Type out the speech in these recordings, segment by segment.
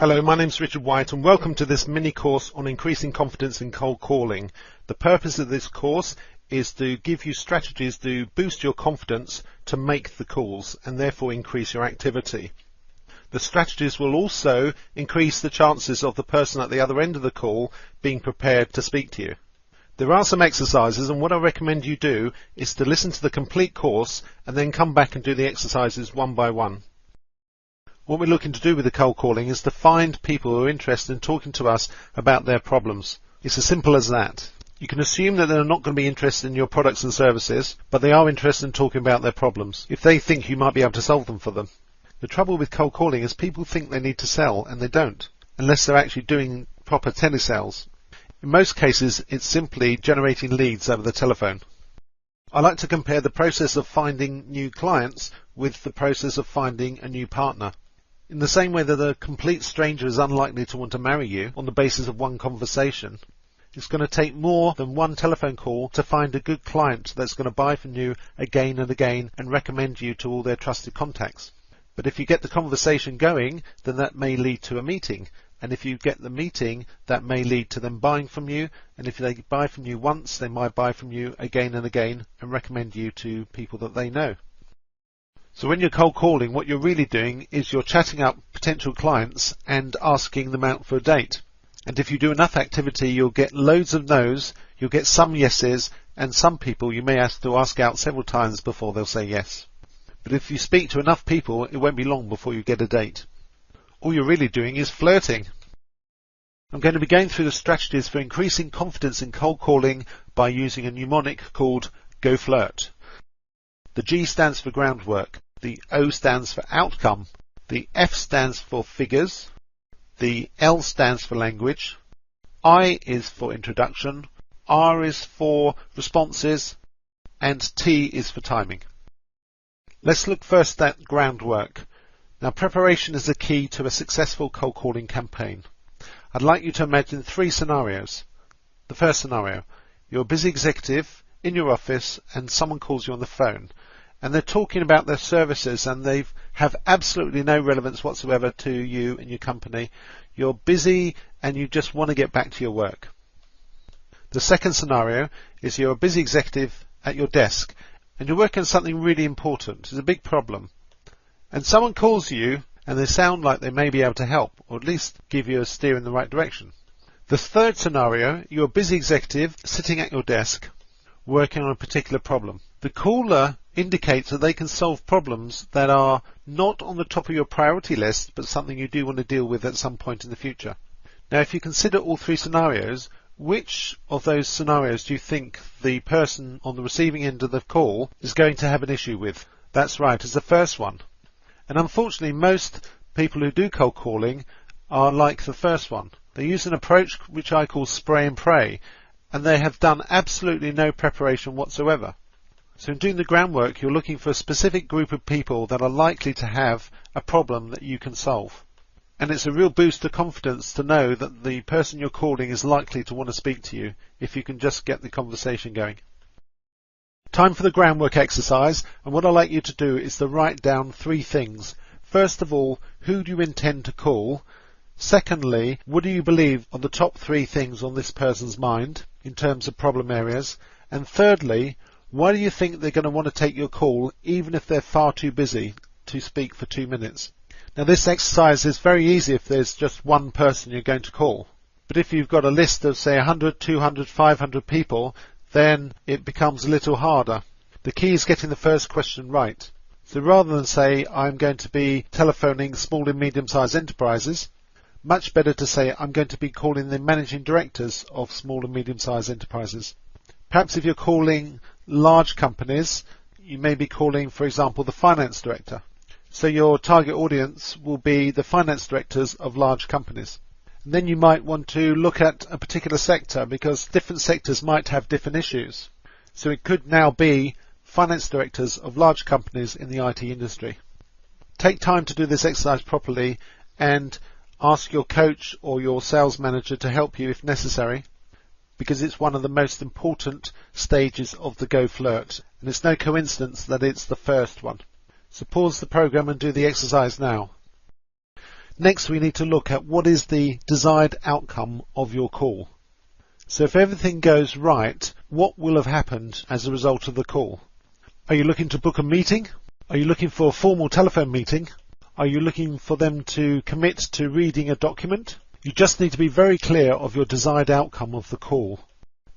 Hello, my name's Richard White and welcome to this mini course on increasing confidence in cold calling. The purpose of this course is to give you strategies to boost your confidence to make the calls and therefore increase your activity. The strategies will also increase the chances of the person at the other end of the call being prepared to speak to you. There are some exercises, and what I recommend you do is to listen to the complete course and then come back and do the exercises one by one. What we're looking to do with the cold calling is to find people who are interested in talking to us about their problems. It's as simple as that. You can assume that they're not going to be interested in your products and services, but they are interested in talking about their problems, if they think you might be able to solve them for them. The trouble with cold calling is people think they need to sell, and they don't, unless they're actually doing proper telesales. In most cases, it's simply generating leads over the telephone. I like to compare the process of finding new clients with the process of finding a new partner. In the same way that a complete stranger is unlikely to want to marry you on the basis of one conversation, it's going to take more than one telephone call to find a good client that's going to buy from you again and again and recommend you to all their trusted contacts. But if you get the conversation going, then that may lead to a meeting. And if you get the meeting, that may lead to them buying from you. And if they buy from you once, they might buy from you again and again and recommend you to people that they know. So when you're cold calling, what you're really doing is you're chatting up potential clients and asking them out for a date. And if you do enough activity, you'll get loads of no's, you'll get some yeses, and some people you may have to ask out several times before they'll say yes. But if you speak to enough people, it won't be long before you get a date. All you're really doing is flirting. I'm going to be going through the strategies for increasing confidence in cold calling by using a mnemonic called GO FLIRT. The G stands for groundwork, the O stands for outcome, the F stands for figures, the L stands for language, I is for introduction, R is for responses, and T is for timing. Let's look first at groundwork. Now, preparation is the key to a successful cold calling campaign. I'd like you to imagine three scenarios. The first scenario, you're a busy executive in your office and someone calls you on the phone and they're talking about their services and they have absolutely no relevance whatsoever to you and your company. You're busy and you just want to get back to your work. The second scenario is you're a busy executive at your desk and you're working on something really important. It's a big problem. And someone calls you and they sound like they may be able to help or at least give you a steer in the right direction. The third scenario, you're a busy executive sitting at your desk working on a particular problem. The caller indicates that they can solve problems that are not on the top of your priority list, but something you do want to deal with at some point in the future. Now, if you consider all three scenarios, which of those scenarios do you think the person on the receiving end of the call is going to have an issue with? That's right, it's the first one. And unfortunately, most people who do cold calling are like the first one. They use an approach which I call spray and pray, and they have done absolutely no preparation whatsoever. So in doing the groundwork, you're looking for a specific group of people that are likely to have a problem that you can solve. And it's a real boost to confidence to know that the person you're calling is likely to want to speak to you if you can just get the conversation going. Time for the groundwork exercise, and what I'd like you to do is to write down three things. First of all, who do you intend to call? Secondly, what do you believe are the top three things on this person's mind in terms of problem areas? And thirdly, why do you think they're going to want to take your call even if they're far too busy to speak for 2 minutes? Now, this exercise is very easy if there's just one person you're going to call. But if you've got a list of, say, 100, 200, 500 people, then it becomes a little harder. The key is getting the first question right. So rather than say, I'm going to be telephoning small and medium-sized enterprises, much better to say, I'm going to be calling the managing directors of small and medium-sized enterprises. Perhaps if you're calling large companies, you may be calling, for example, the finance director. So your target audience will be the finance directors of large companies. And then you might want to look at a particular sector because different sectors might have different issues. So it could now be finance directors of large companies in the IT industry. Take time to do this exercise properly and ask your coach or your sales manager to help you if necessary, because it's one of the most important stages of the GO FLIRT, and it's no coincidence that it's the first one. So pause the program and do the exercise now. Next, we need to look at what is the desired outcome of your call. So if everything goes right, what will have happened as a result of the call? Are you looking to book a meeting? Are you looking for a formal telephone meeting? Are you looking for them to commit to reading a document? You just need to be very clear of your desired outcome of the call,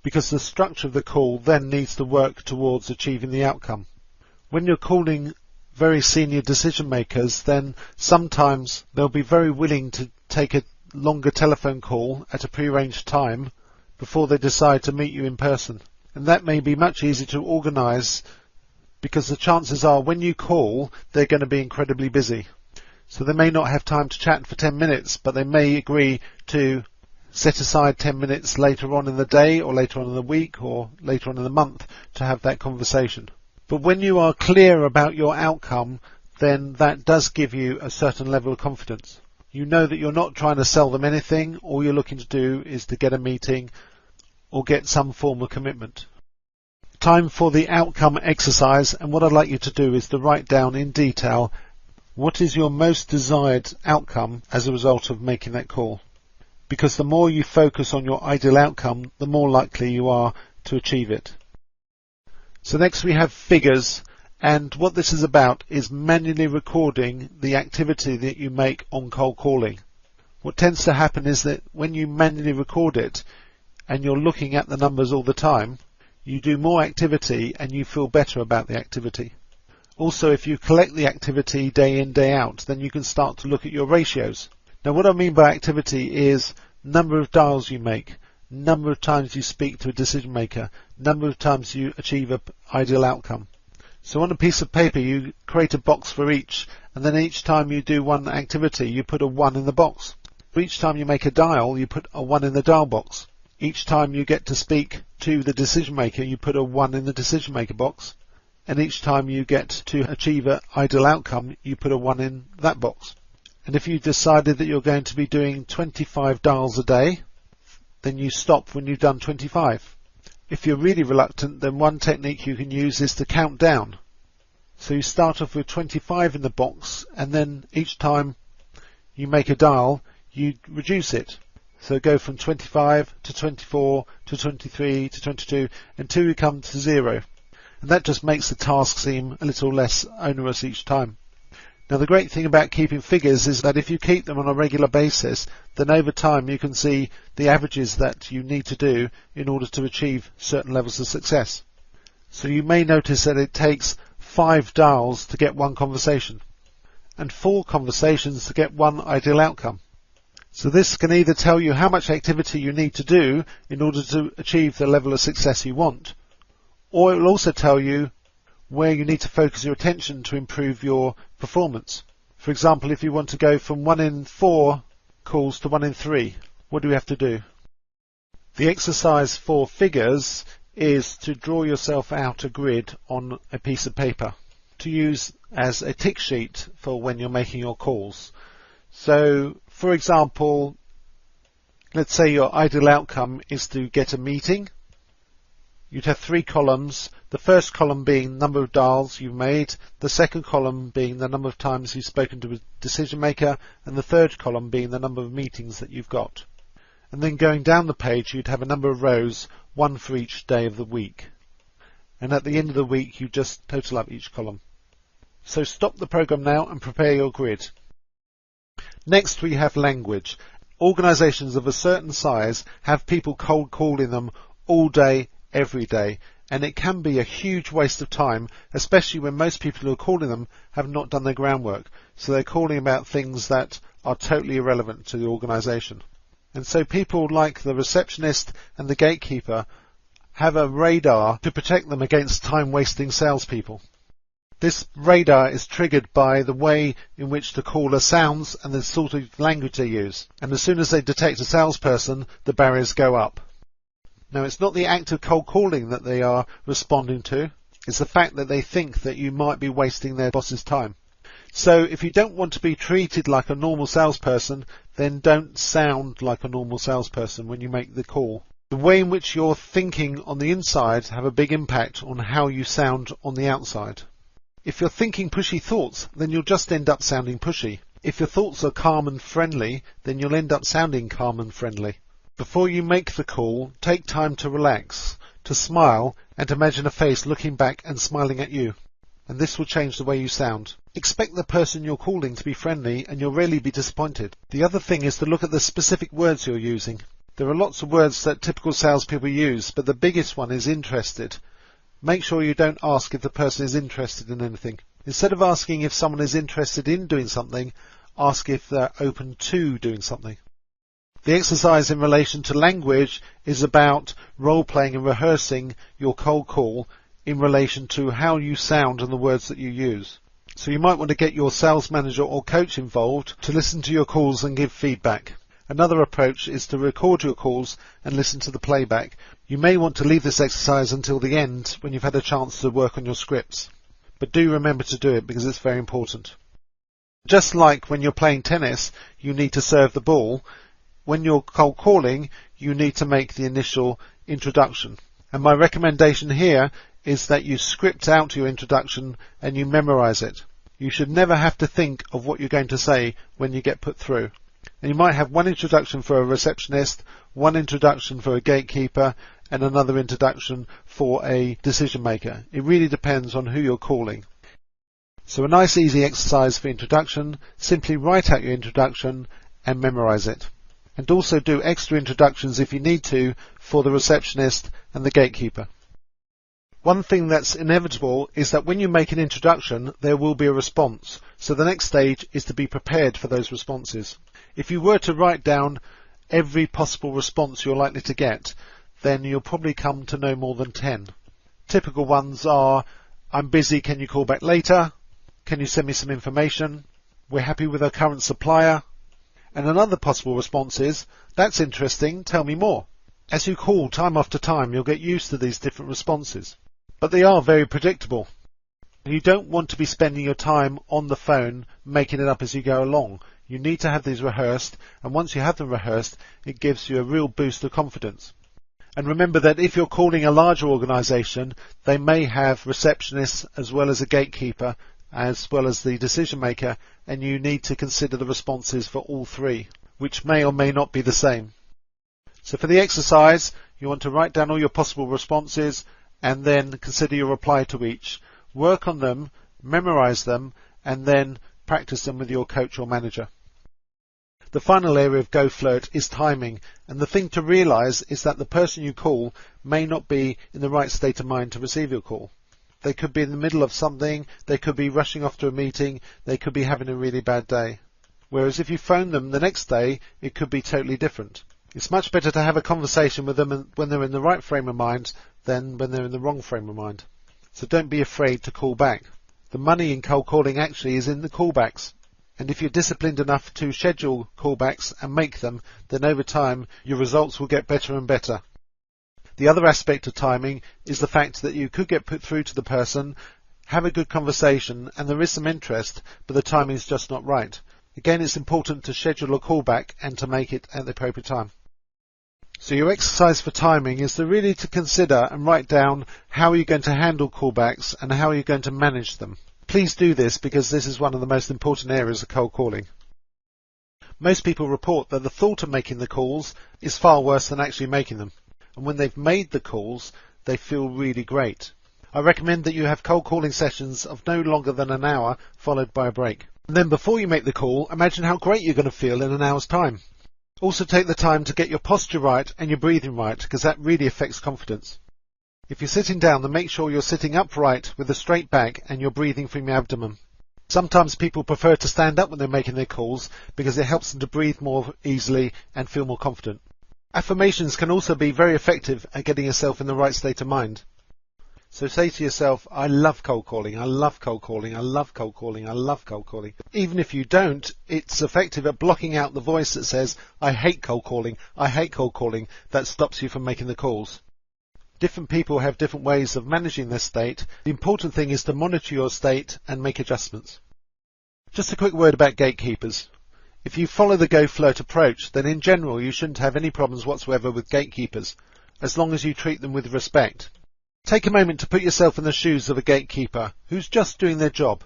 because the structure of the call then needs to work towards achieving the outcome. When you're calling very senior decision makers, then sometimes they'll be very willing to take a longer telephone call at a prearranged time before they decide to meet you in person. And that may be much easier to organise, because the chances are when you call, they're going to be incredibly busy. So they may not have time to chat for 10 minutes, but they may agree to set aside 10 minutes later on in the day or later on in the week or later on in the month to have that conversation. But when you are clear about your outcome, then that does give you a certain level of confidence. You know that you're not trying to sell them anything. All you're looking to do is to get a meeting or get some form of commitment. Time for the outcome exercise, and what I'd like you to do is to write down in detail what is your most desired outcome as a result of making that call. Because the more you focus on your ideal outcome, the more likely you are to achieve it. So next we have figures, and what this is about is manually recording the activity that you make on cold calling. What tends to happen is that when you manually record it and you're looking at the numbers all the time, you do more activity and you feel better about the activity. Also, if you collect the activity day in, day out, then you can start to look at your ratios. Now, what I mean by activity is number of dials you make, number of times you speak to a decision maker, number of times you achieve an ideal outcome. So on a piece of paper you create a box for each, and then each time you do one activity you put a 1 in the box. For each time you make a dial you put a 1 in the dial box. Each time you get to speak to the decision maker you put a 1 in the decision maker box. And each time you get to achieve an ideal outcome you put a 1 in that box. And if you decided that you're going to be doing 25 dials a day, then you stop when you've done 25. If you're really reluctant, then one technique you can use is to count down. So you start off with 25 in the box, and then each time you make a dial, you reduce it. So go from 25 to 24 to 23 to 22 until you come to 0. And that just makes the task seem a little less onerous each time. Now the great thing about keeping figures is that if you keep them on a regular basis, then over time you can see the averages that you need to do in order to achieve certain levels of success. So you may notice that it takes 5 dials to get 1 conversation, and 4 conversations to get 1 ideal outcome. So this can either tell you how much activity you need to do in order to achieve the level of success you want, or it will also tell you where you need to focus your attention to improve your performance. For example, if you want to go from 1 in 4 calls to 1 in 3, what do we have to do? The exercise for figures is to draw yourself out a grid on a piece of paper to use as a tick sheet for when you're making your calls. So, for example, let's say your ideal outcome is to get a meeting. You'd have 3 columns, the first column being number of dials you've made, the second column being the number of times you've spoken to a decision maker, and the third column being the number of meetings that you've got. And then going down the page you'd have a number of rows, 1 for each day of the week. And at the end of the week you just total up each column. So stop the program now and prepare your grid. Next we have language. Organisations of a certain size have people cold calling them all day, every day, and it can be a huge waste of time, especially when most people who are calling them have not done their groundwork, so they're calling about things that are totally irrelevant to the organisation. And so people like the receptionist and the gatekeeper have a radar to protect them against time-wasting salespeople. This radar is triggered by the way in which the caller sounds and the sort of language they use, and as soon as they detect a salesperson, the barriers go up. Now, it's not the act of cold calling that they are responding to, it's the fact that they think that you might be wasting their boss's time. So if you don't want to be treated like a normal salesperson, then don't sound like a normal salesperson when you make the call. The way in which you're thinking on the inside have a big impact on how you sound on the outside. If you're thinking pushy thoughts, then you'll just end up sounding pushy. If your thoughts are calm and friendly, then you'll end up sounding calm and friendly. Before you make the call, take time to relax, to smile, and imagine a face looking back and smiling at you. And this will change the way you sound. Expect the person you're calling to be friendly, and you'll rarely be disappointed. The other thing is to look at the specific words you're using. There are lots of words that typical salespeople use, but the biggest one is interested. Make sure you don't ask if the person is interested in anything. Instead of asking if someone is interested in doing something, ask if they're open to doing something. The exercise in relation to language is about role-playing and rehearsing your cold call in relation to how you sound and the words that you use. So you might want to get your sales manager or coach involved to listen to your calls and give feedback. Another approach is to record your calls and listen to the playback. You may want to leave this exercise until the end when you've had a chance to work on your scripts. But do remember to do it because it's very important. Just like when you're playing tennis, you need to serve the ball. When you're cold calling, you need to make the initial introduction. And my recommendation here is that you script out your introduction and you memorize it. You should never have to think of what you're going to say when you get put through. And you might have one introduction for a receptionist, one introduction for a gatekeeper, and another introduction for a decision maker. It really depends on who you're calling. So a nice easy exercise for introduction, simply write out your introduction and memorize it. And also do extra introductions if you need to for the receptionist and the gatekeeper. One thing that's inevitable is that when you make an introduction, there will be a response. So the next stage is to be prepared for those responses. If you were to write down every possible response you're likely to get, then you'll probably come to no more than 10. Typical ones are, I'm busy, can you call back later? Can you send me some information? We're happy with our current supplier. And another possible response is, that's interesting, tell me more. As you call time after time, you'll get used to these different responses. But they are very predictable. You don't want to be spending your time on the phone making it up as you go along. You need to have these rehearsed, and once you have them rehearsed, it gives you a real boost of confidence. And remember that if you're calling a larger organisation, they may have receptionists as well as a gatekeeper, as well as the decision maker, and you need to consider the responses for all three, which may or may not be the same. So for the exercise, you want to write down all your possible responses and then consider your reply to each. Work on them, memorize them, and then practice them with your coach or manager. The final area of Go FLIRT is timing, and the thing to realize is that the person you call may not be in the right state of mind to receive your call. They could be in the middle of something, they could be rushing off to a meeting, they could be having a really bad day. Whereas if you phone them the next day, it could be totally different. It's much better to have a conversation with them when they're in the right frame of mind than when they're in the wrong frame of mind. So don't be afraid to call back. The money in cold calling actually is in the callbacks. And if you're disciplined enough to schedule callbacks and make them, then over time your results will get better and better. The other aspect of timing is the fact that you could get put through to the person, have a good conversation, and there is some interest, but the timing is just not right. Again, it's important to schedule a callback and to make it at the appropriate time. So your exercise for timing is to really consider and write down how you're going to handle callbacks and how you're going to manage them. Please do this because this is one of the most important areas of cold calling. Most people report that the thought of making the calls is far worse than actually making them. And when they've made the calls, they feel really great. I recommend that you have cold calling sessions of no longer than an hour, followed by a break. And then before you make the call, imagine how great you're going to feel in an hour's time. Also take the time to get your posture right and your breathing right, because that really affects confidence. If you're sitting down, then make sure you're sitting upright with a straight back and you're breathing from your abdomen. Sometimes people prefer to stand up when they're making their calls because it helps them to breathe more easily and feel more confident. Affirmations can also be very effective at getting yourself in the right state of mind. So say to yourself, I love cold calling, I love cold calling, I love cold calling, I love cold calling. Even if you don't, it's effective at blocking out the voice that says, I hate cold calling, I hate cold calling, that stops you from making the calls. Different people have different ways of managing their state. The important thing is to monitor your state and make adjustments. Just a quick word about gatekeepers. If you follow the Go FLIRT approach, then in general you shouldn't have any problems whatsoever with gatekeepers, as long as you treat them with respect. Take a moment to put yourself in the shoes of a gatekeeper who's just doing their job.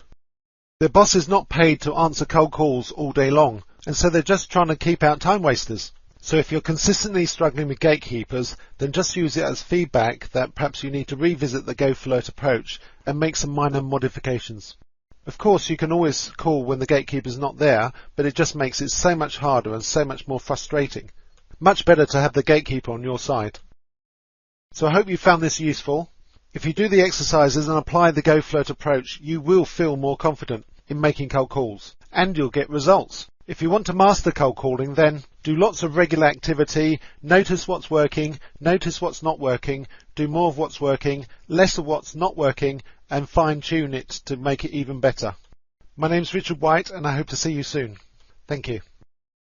Their boss is not paid to answer cold calls all day long, and so they're just trying to keep out time wasters. So if you're consistently struggling with gatekeepers, then just use it as feedback that perhaps you need to revisit the Go FLIRT approach and make some minor modifications. Of course, you can always call when the gatekeeper's not there, but it just makes it so much harder and so much more frustrating. Much better to have the gatekeeper on your side. So I hope you found this useful. If you do the exercises and apply the Go FLIRT approach, you will feel more confident in making cold calls, and you'll get results. If you want to master cold calling, then do lots of regular activity, notice what's working, notice what's not working, do more of what's working, less of what's not working, and fine-tune it to make it even better. My name's Richard White, and I hope to see you soon. Thank you.